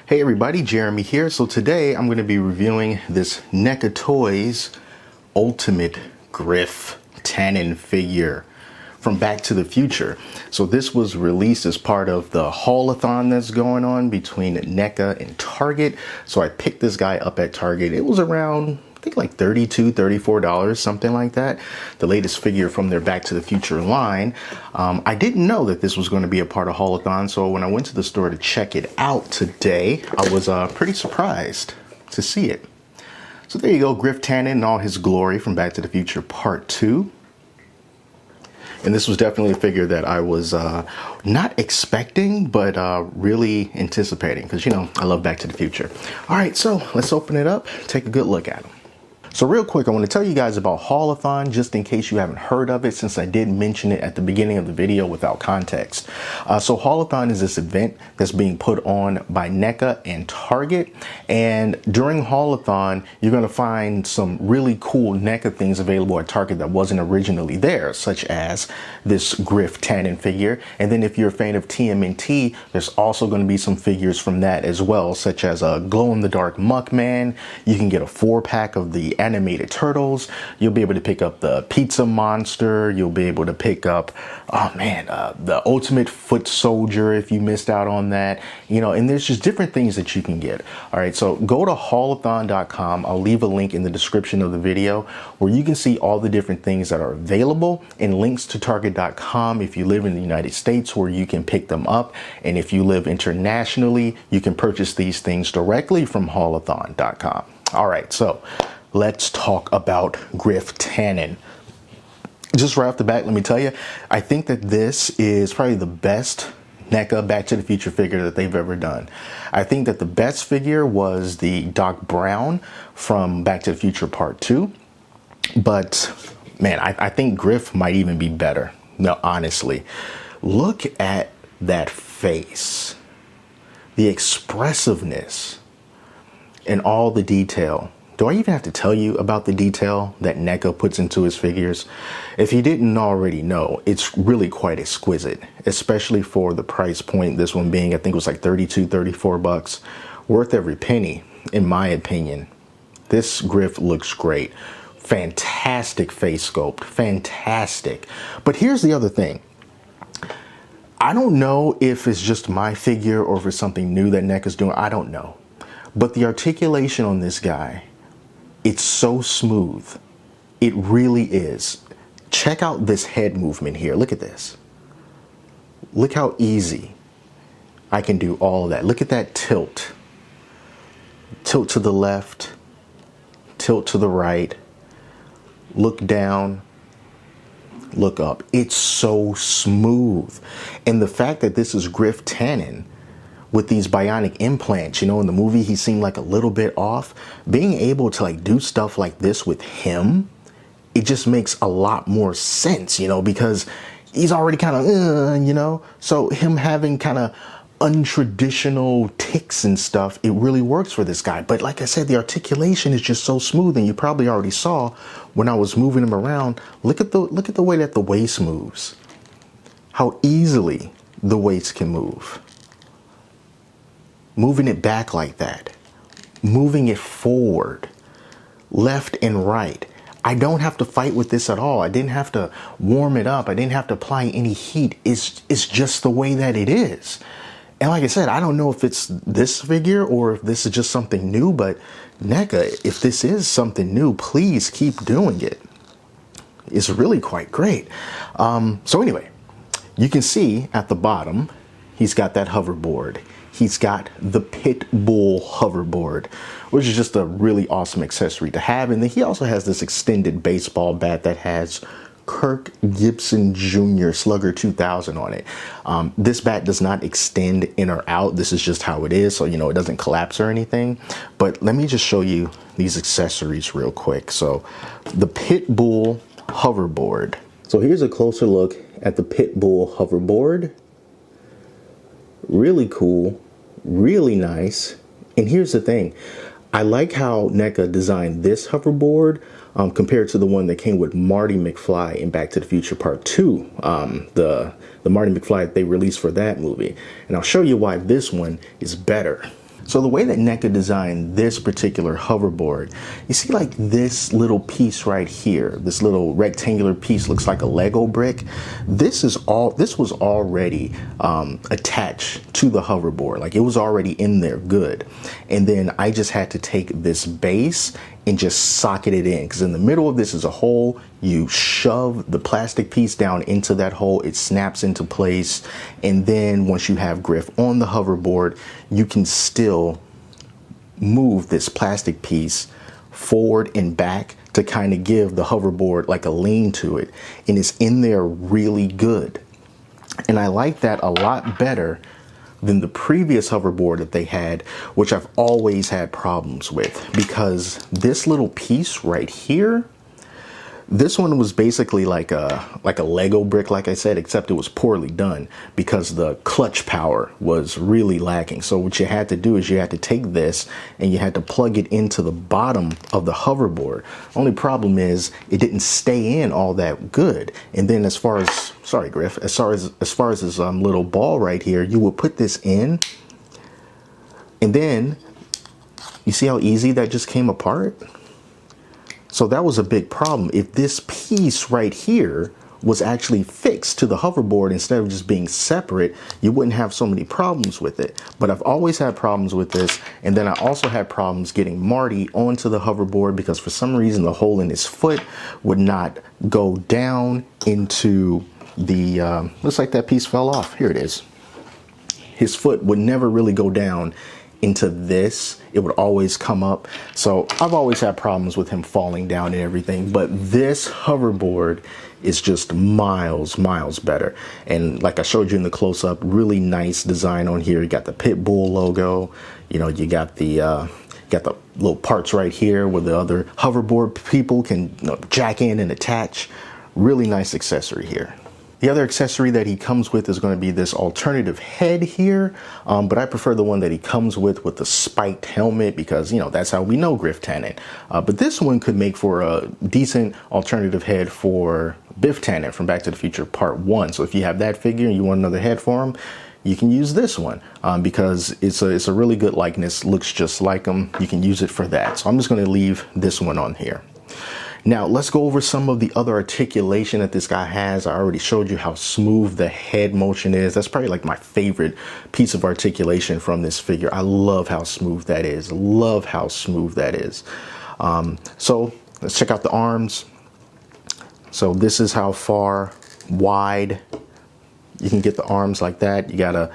Hey everybody, Jeremy here. So today I'm going to be reviewing this NECA Toys Ultimate Griff Tannen figure from Back to the Future. So this was released as part of the Haulathon that's going on between NECA and Target. So I picked this guy up at Target. It was around, I think, like $32, $34, something like that. The latest figure from their Back to the Future line. I didn't know that this was going to be a part of Haulathon, so when I went to the store to check it out today, I was pretty surprised to see it. So there you go, Griff Tannen in all his glory from Back to the Future Part 2. And this was definitely a figure that I was not expecting, but really anticipating, because, you know, I love Back to the Future. All right, so let's open it up, take a good look at him. So real quick, I want to tell you guys about Haulathon, just in case you haven't heard of it, since I did mention it at the beginning of the video without context. So Haulathon is this event that's being put on by NECA and Target. And during Haulathon, you're going to find some really cool NECA things available at Target that wasn't originally there, such as this Griff Tannen figure. And then if you're a fan of TMNT, there's also going to be some figures from that as well, such as a glow-in-the-dark Muckman. You can get a 4-pack of the animated turtles. You'll be able to pick up the pizza monster. You'll be able to pick up, oh man, the ultimate foot soldier if you missed out on that. You know, and there's just different things that you can get. All right, so go to haulathon.com. I'll leave a link in the description of the video where you can see all the different things that are available, and links to target.com if you live in the United States, where you can pick them up. And if you live internationally, you can purchase these things directly from haulathon.com. All right, so let's talk about Griff Tannen. Just right off the bat, let me tell you, I think that this is probably the best NECA Back to the Future figure that they've ever done. I think that the best figure was the Doc Brown from Back to the Future Part 2. But man, I think Griff might even be better. No, honestly, look at that face, the expressiveness, and all the detail. Do I even have to tell you about the detail that NECA puts into his figures? If you didn't already know, it's really quite exquisite, especially for the price point. This one being, I think it was like 32, 34 bucks. Worth every penny, in my opinion. This Griff looks great. Fantastic face sculpt, fantastic. But here's the other thing. I don't know if it's just my figure or if it's something new that NECA's doing. I don't know. But the articulation on this guy, it's so smooth. It really is. Check out this head movement here. Look at this. Look how easy I can do all of that. Look at that tilt. Tilt to the left, tilt to the right, look down, look up. It's so smooth. And the fact that this is Griff Tannen with these bionic implants, you know, in the movie he seemed like a little bit off. Being able to like do stuff like this with him, it just makes a lot more sense, you know, because he's already kind of, you know, so him having kind of untraditional ticks and stuff, it really works for this guy. But like I said, the articulation is just so smooth, and you probably already saw when I was moving him around. Look at the way that the waist moves, how easily the waist can move. Moving it back like that, moving it forward, left and right. I don't have to fight with this at all. I didn't have to warm it up. I didn't have to apply any heat. It's just the way that it is. And like I said, I don't know if it's this figure or if this is just something new, but NECA, if this is something new, please keep doing it. It's really quite great. So anyway, you can see at the bottom, he's got that hoverboard. He's got the Pit Bull hoverboard, which is just a really awesome accessory to have. And then he also has this extended baseball bat that has Kirk Gibson Jr. Slugger 2000 on it. This bat does not extend in or out. This is just how it is, so you know it doesn't collapse or anything. But let me just show you these accessories real quick. So the Pit Bull hoverboard. So here's a closer look at the Pit Bull hoverboard. Really cool, really nice. And here's the thing, I like how NECA designed this hoverboard compared to the one that came with Marty McFly in Back to the Future Part 2, the Marty McFly that they released for that movie. And I'll show you why this one is better. So the way that NECA designed this particular hoverboard, you see like this little piece right here, this little rectangular piece looks like a Lego brick. This was already attached to the hoverboard. Like it was already in there good. And then I just had to take this base and just socket it in, because in the middle of this is a hole. You shove the plastic piece down into that hole, it snaps into place, and then once you have Griff on the hoverboard, you can still move this plastic piece forward and back to kind of give the hoverboard like a lean to it, and it's in there really good. And I like that a lot better than the previous hoverboard that they had, which I've always had problems with, because this little piece right here, this one was basically like a Lego brick, like I said, except it was poorly done because the clutch power was really lacking. So what you had to do is you had to take this and you had to plug it into the bottom of the hoverboard. Only problem is it didn't stay in all that good. And then as far as, sorry Griff, as far as this little ball right here, you would put this in, and then you see how easy that just came apart? So that was a big problem. If this piece right here was actually fixed to the hoverboard instead of just being separate, you wouldn't have so many problems with it. But I've always had problems with this. And then I also had problems getting Marty onto the hoverboard because for some reason the hole in his foot would not go down into the, looks like that piece fell off. Here it is. His foot would never really go down into this. It would always come up. So I've always had problems with him falling down and everything, but this hoverboard is just miles better. And like I showed you in the close-up, really nice design on here. You got the Pitbull logo, you know, you got the little parts right here where the other hoverboard people can, you know, jack in and attach. Really nice accessory here. The other accessory that he comes with is going to be this alternative head here, but I prefer the one that he comes with the spiked helmet because, you know, that's how we know Griff Tannen. But this one could make for a decent alternative head for Biff Tannen from Back to the Future Part 1. So if you have that figure and you want another head for him, you can use this one because it's a really good likeness, looks just like him. You can use it for that. So I'm just going to leave this one on here. Now let's go over some of the other articulation that this guy has. I already showed you how smooth the head motion is. That's probably like my favorite piece of articulation from this figure. I love how smooth that is. Love how smooth that is. So let's check out the arms. So this is how far wide you can get the arms like that. You got a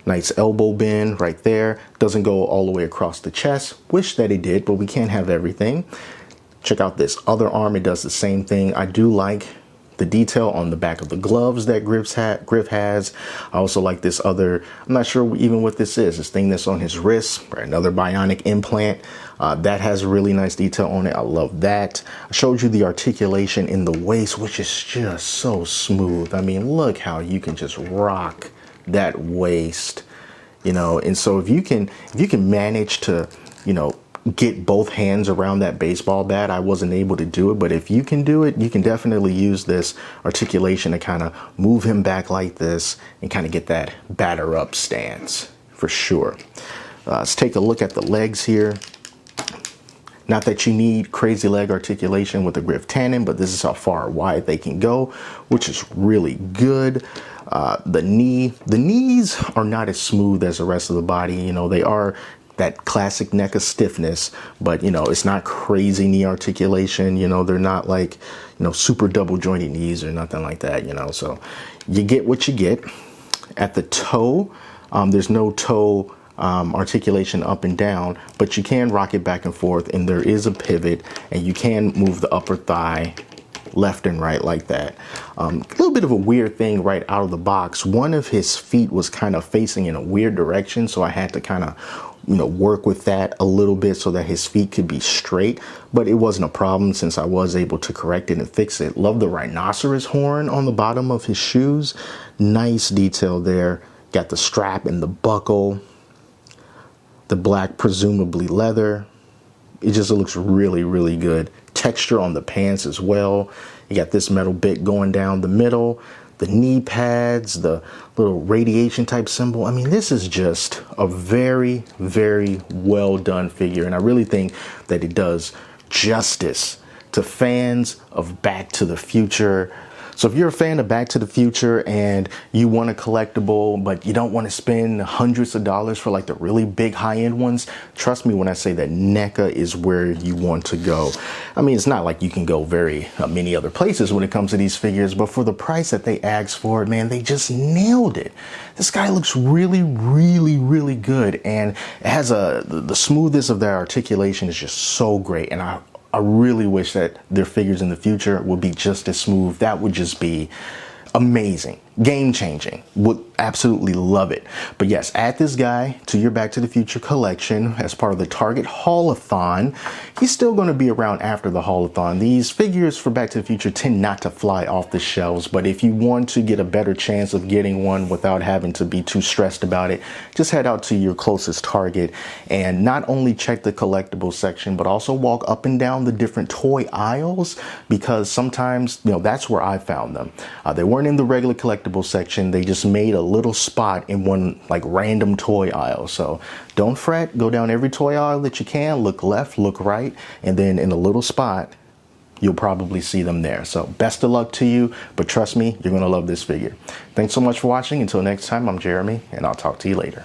nice elbow bend right there. Doesn't go all the way across the chest. Wish that it did, but we can't have everything. Check out this other arm. It does the same thing. I do like the detail on the back of the gloves that Griff has. I also like this other, I'm not sure even what this is, this thing that's on his wrist, or another bionic implant. That has really nice detail on it. I love that. I showed you the articulation in the waist, which is just so smooth. I mean, look how you can just rock that waist, you know. And so if you can manage to, you know, get both hands around that baseball bat. I wasn't able to do it, but if you can do it, you can definitely use this articulation to kind of move him back like this and kind of get that batter up stance for sure. Let's take a look at the legs here. Not that you need crazy leg articulation with the Griff Tannen, but this is how far wide they can go, which is really good. The knees are not as smooth as the rest of the body. You know, they are that classic NECA stiffness, but you know, it's not crazy knee articulation. You know, they're not like, you know, super double jointed knees or nothing like that, you know. So you get what you get. At the toe, there's no toe articulation up and down, but you can rock it back and forth, and there is a pivot, and you can move the upper thigh left and right like that. A little bit of a weird thing right out of the box. One of his feet was kind of facing in a weird direction, so I had to kind of, you know, work with that a little bit so that his feet could be straight, but it wasn't a problem since I was able to correct it and fix it. Love the rhinoceros horn on the bottom of his shoes. Nice detail there. Got the strap and the buckle, the black presumably leather. It just looks really good. Texture on the pants as well. You got this metal bit going down the middle. the knee pads, the little radiation type symbol. I mean, this is just a very, very well done figure. And I really think that it does justice to fans of Back to the Future. So if you're a fan of Back to the Future and you want a collectible, but you don't want to spend hundreds of dollars for like the really big high-end ones, trust me when I say that NECA is where you want to go. I mean, it's not like you can go very many other places when it comes to these figures, but for the price that they asked for it, man, they just nailed it. This guy looks really, really, really good, and it has the smoothness of their articulation is just so great, and I really wish that their figures in the future would be just as smooth. That would just be amazing, game changing. Would absolutely love it. But yes, add this guy to your Back to the Future collection as part of the Target Haulathon. He's still going to be around after the Haulathon. These figures for Back to the Future tend not to fly off the shelves, but if you want to get a better chance of getting one without having to be too stressed about it, just head out to your closest Target and not only check the collectibles section, but also walk up and down the different toy aisles, because sometimes, you know, that's where I found them. They weren't in the regular collectibles section. They just made a little spot in one like random toy aisle. So don't fret, go down every toy aisle that you can, look left, look right, and then in a little spot, you'll probably see them there. So best of luck to you, but trust me, you're gonna love this figure. Thanks so much for watching. Until next time, I'm Jeremy, and I'll talk to you later.